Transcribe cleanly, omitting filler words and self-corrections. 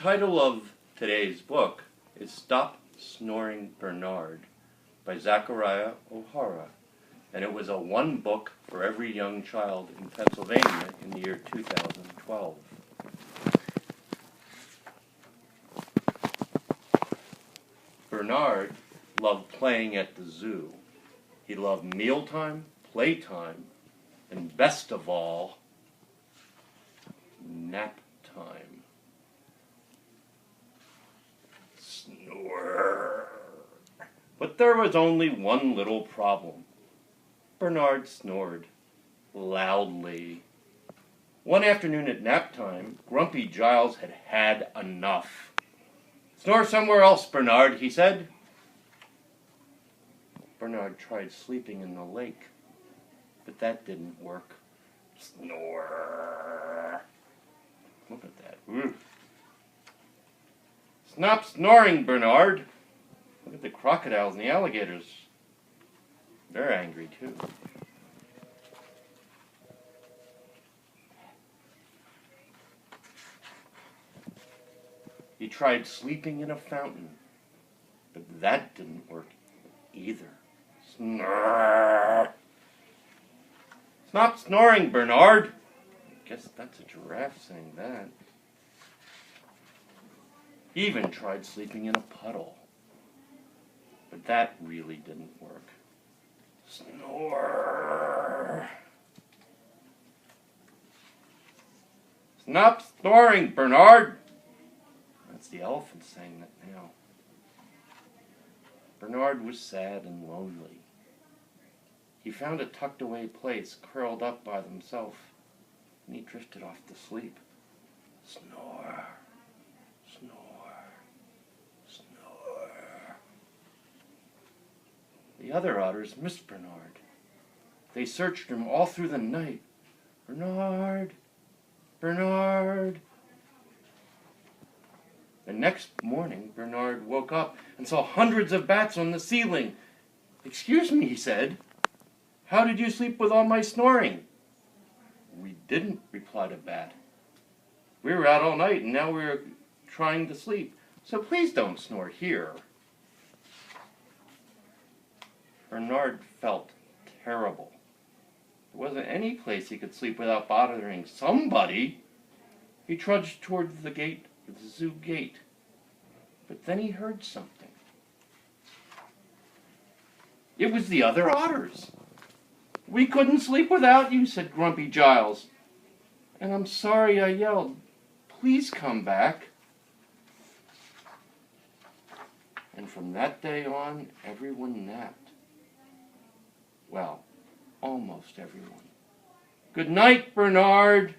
title of today's book is Stop Snoring, Bernard by Zachariah OHora, and it was a one book for every young child in Pennsylvania in the year 2012. Bernard loved playing at the zoo. He loved mealtime, playtime, and best of all, nap time. Snore. But there was only one little problem. Bernard snored loudly. One afternoon at nap time, Grumpy Giles had had enough. "Snore somewhere else, Bernard," he said. Bernard tried sleeping in the lake, but that didn't work. Snore. Look at that. Stop snoring, Bernard. Look at the crocodiles and the alligators. They're angry too. He tried sleeping in a fountain, but that didn't work either. Snore. Stop snoring, Bernard. I guess that's a giraffe saying that. He even tried sleeping in a puddle, but that really didn't work. Snore. Stop snoring, Bernard. That's the elephant saying that now. Bernard was sad and lonely. He found a tucked away place, curled up by himself, and he drifted off to sleep. Snore. Snore. Snore. The other otters missed Bernard. They searched him all through the night. Bernard. Bernard. The next morning, Bernard woke up and saw hundreds of bats on the ceiling. "Excuse me," he said. "How did you sleep with all my snoring?" "We didn't," replied a bat. "We were out all night and now we're trying to sleep, so please don't snore here." Bernard felt terrible. There wasn't any place he could sleep without bothering somebody. He trudged toward the zoo gate, but then he heard something. It was the other otters. "We couldn't sleep without you," said Grumpy Giles. "And I'm sorry I yelled. Please come back." And from that day on, everyone napped. Well, almost everyone. "Good night, Bernard."